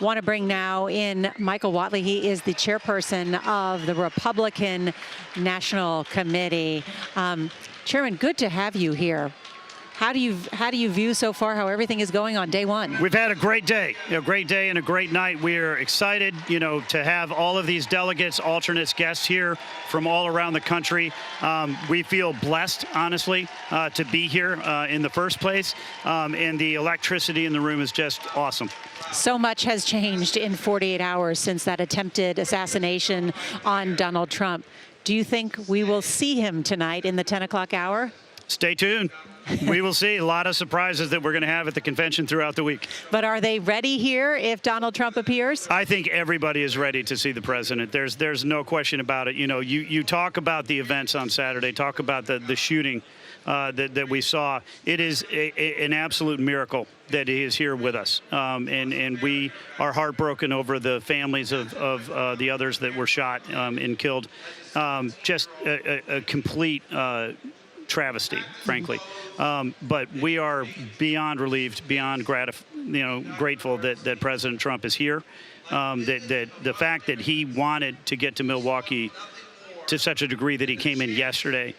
Want to bring now in Michael Whatley. He is the chairperson of the Republican National Committee. Chairman, good to have you here. How do you view so far how everything is going on day one? We've had a great day and a great night. We're excited, to have all of these delegates, alternates, guests here from all around the country. We feel blessed, honestly, to be here in the first place. And the electricity in the room is just awesome. So much has changed in 48 hours since that attempted assassination on Donald Trump. Do you think we will see him tonight in the 10 o'clock hour? Stay tuned. We will see a lot of surprises that we're going to have at the convention throughout the week. But are they ready here if Donald Trump appears? I think everybody is ready to see the president. There's no question about it. You talk about the events on Saturday, talk about the shooting that we saw. It is an absolute miracle that he is here with us. And we are heartbroken over the families of the others that were shot and killed. Just a complete travesty, frankly. But we are beyond relieved, beyond grateful that President Trump is here. That the fact that he wanted to get to Milwaukee to such a degree that he came in yesterday,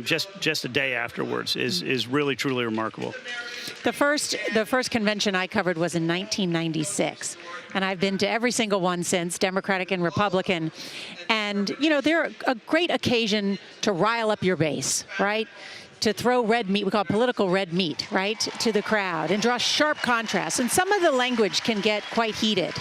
just a day afterwards, is really truly remarkable. The first convention I covered was in 1996, and I've been to every single one since, Democratic and Republican. And they're a great occasion to rile up your base, right? To throw red meat, we call it political red meat, right, to the crowd and draw sharp contrasts. And some of the language can get quite heated.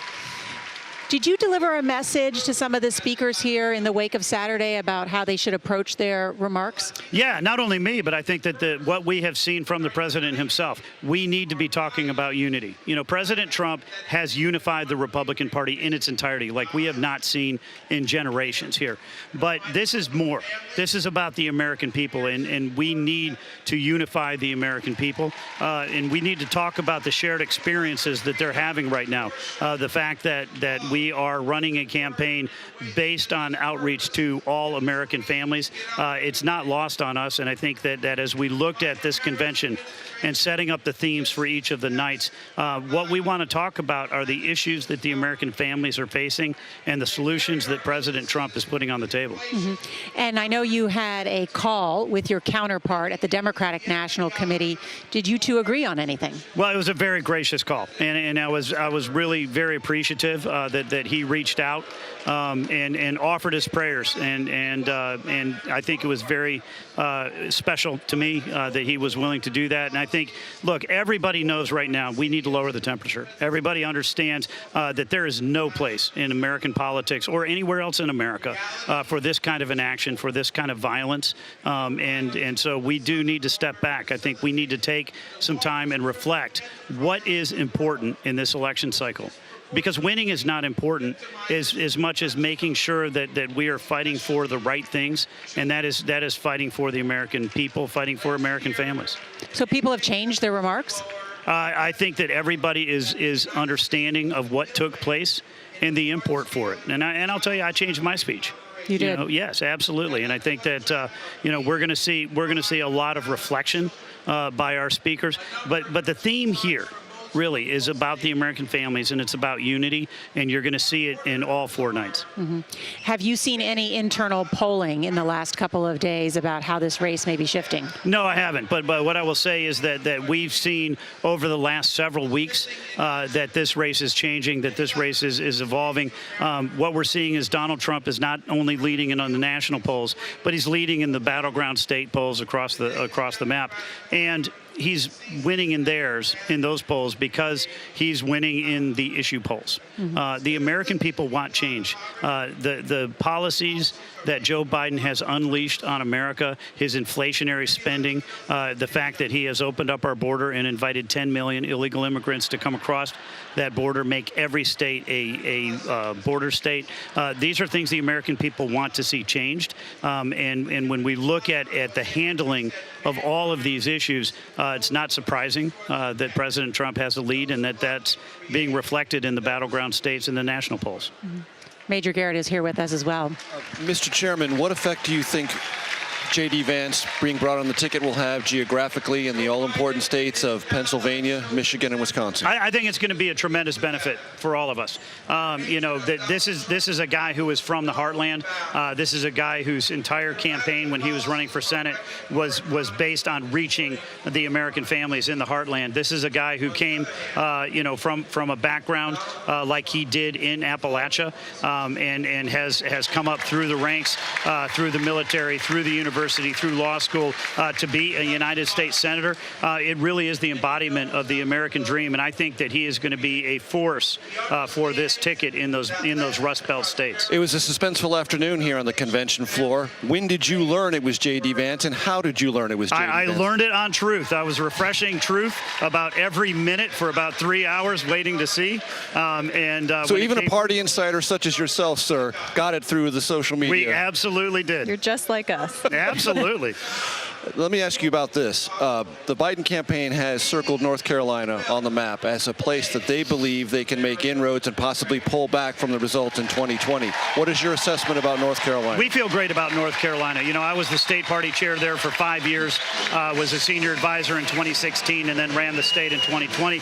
Did you deliver a message to some of the speakers here in the wake of Saturday about how they should approach their remarks? Yeah, not only me, but I think that what we have seen from the president himself, we need to be talking about unity. President Trump has unified the Republican Party in its entirety, like we have not seen in generations here. But this is more. This is about the American people, and we need to unify the American people. And we need to talk about the shared experiences that they're having right now. The fact that we are running a campaign based on outreach to all American families. It's not lost on us, and I think that as we looked at this convention and setting up the themes for each of the nights, what we want to talk about are the issues that the American families are facing and the solutions that President Trump is putting on the table. Mm-hmm. And I know you had a call with your counterpart at the Democratic National Committee. Did you two agree on anything? Well, it was a very gracious call, and I was really very appreciative that he reached out and offered his prayers, and I think it was very special to me that he was willing to do that. And I think, look, everybody knows right now we need to lower the temperature. Everybody understands that there is no place in American politics or anywhere else in America for this kind of an action, for this kind of violence, and so we do need to step back. I think we need to take some time and reflect what is important in this election cycle. Because winning is not important as much as making sure that we are fighting for the right things, and that is fighting for the American people, fighting for American families. So people have changed their remarks? I think that everybody is understanding of what took place and the import for it. And I'll tell you, I changed my speech. You did? Yes, absolutely. And I think that we're going to see a lot of reflection by our speakers. But the theme here really is about the American families, and it's about unity, and you're going to see it in all four nights. Mm-hmm. Have you seen any internal polling in the last couple of days about how this race may be shifting? No, I haven't. But what I will say is that we've seen over the last several weeks that this race is changing, that this race is evolving. What we're seeing is Donald Trump is not only leading in on the national polls, but he's leading in the battleground state polls across the map. And he's winning in those polls because he's winning in the issue polls. Mm-hmm. The American people want change. The policies that Joe Biden has unleashed on America, his inflationary spending, the fact that he has opened up our border and invited 10 million illegal immigrants to come across that border, make every state a border state. These are things the American people want to see changed. And when we look at the handling of all of these issues, it's not surprising that President Trump has a lead, and that's being reflected in the battleground states and the national polls. Mm-hmm. Major Garrett is here with us as well. Mr. Chairman, what effect do you think JD Vance being brought on the ticket will have geographically in the all-important states of Pennsylvania, Michigan, and Wisconsin? I think it's going to be a tremendous benefit for all of us. This is a guy who is from the heartland. This is a guy whose entire campaign when he was running for Senate was based on reaching the American families in the heartland. This is a guy who came, from a background like he did in Appalachia, and has come up through the ranks, through the military, through the university, through law school, to be a United States Senator. It really is the embodiment of the American dream, and I think that he is going to be a force for this ticket in those Rust Belt states. It was a suspenseful afternoon here on the convention floor. When did you learn it was J.D. Vance, and how did you learn it was J.D. Vance? I learned it on Truth. I was refreshing Truth about every minute for about 3 hours waiting to see. So even a party insider such as yourself, sir, got it through the social media. We absolutely did. You're just like us. Absolutely. Let me ask you about this. The Biden campaign has circled North Carolina on the map as a place that they believe they can make inroads and possibly pull back from the results in 2020. What is your assessment about North Carolina? We feel great about North Carolina. I was the state party chair there for 5 years, was a senior advisor in 2016, and then ran the state in 2020.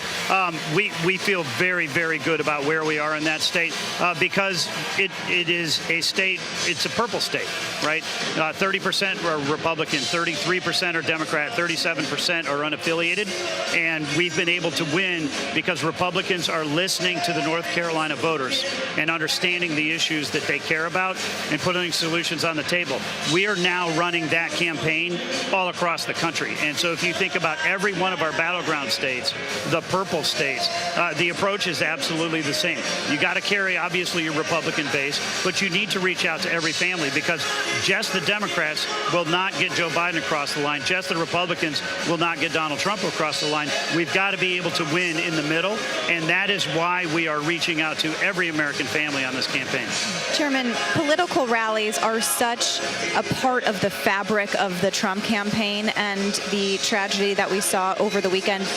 We feel very, very good about where we are in that state because it is a state, it's a purple state, right? 30% are Republican, 33% are Democrat, 37% are unaffiliated, and we've been able to win because Republicans are listening to the North Carolina voters and understanding the issues that they care about and putting solutions on the table. We are now running that campaign all across the country, and so if you think about every one of our battleground states, the purple states, the approach is absolutely the same. You got to carry, obviously, your Republican base, but you need to reach out to every family because just the Democrats will not get Joe Biden across the line. Just the Republicans will not get Donald Trump across the line. We've got to be able to win in the middle, and that is why we are reaching out to every American family on this campaign. Chairman, political rallies are such a part of the fabric of the Trump campaign and the tragedy that we saw over the weekend.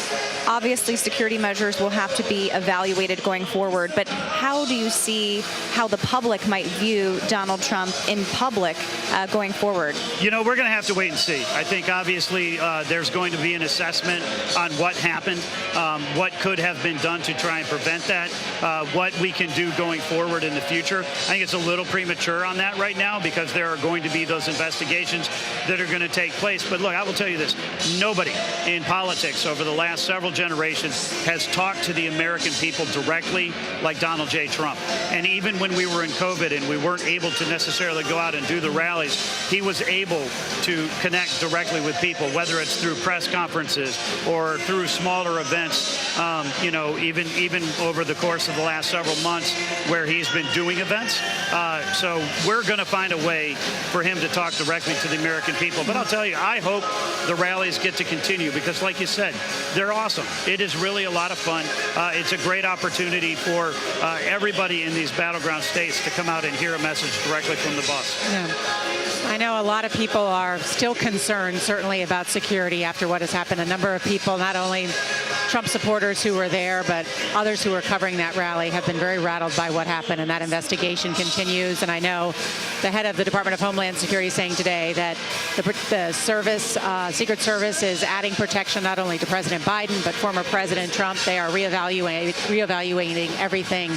Obviously, security measures will have to be evaluated going forward, but how do you see how the public might view Donald Trump in public going forward? We're going to have to wait and see. I think, obviously, there's going to be an assessment on what happened, what could have been done to try and prevent that, what we can do going forward in the future. I think it's a little premature on that right now because there are going to be those investigations that are going to take place. But look, I will tell you this. Nobody in politics over the last several generations has talked to the American people directly like Donald J. Trump. And even when we were in COVID and we weren't able to necessarily go out and do the rallies, he was able to connect directly with people, whether it's through press conferences or through smaller events, even over the course of the last several months where he's been doing events. So we're going to find a way for him to talk directly to the American people. But I'll tell you, I hope the rallies get to continue because, like you said, they're awesome. It is really a lot of fun. It's a great opportunity for everybody in these battleground states to come out and hear a message directly from the boss. Yeah. I know a lot of people are still concerned, certainly, about security after what has happened. A number of people, not only Trump supporters who were there, but others who were covering that rally have been very rattled by what happened, and that investigation continues. And I know the head of the Department of Homeland Security saying today that the service, Secret Service, is adding protection not only to President Biden, but former President Trump. They are reevaluating everything.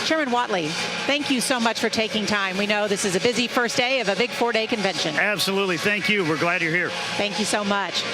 Chairman Whatley, thank you so much for taking time. We know this is a busy first day of a big 4-day convention. Absolutely. Thank you. We're glad you're here. Thank you so much.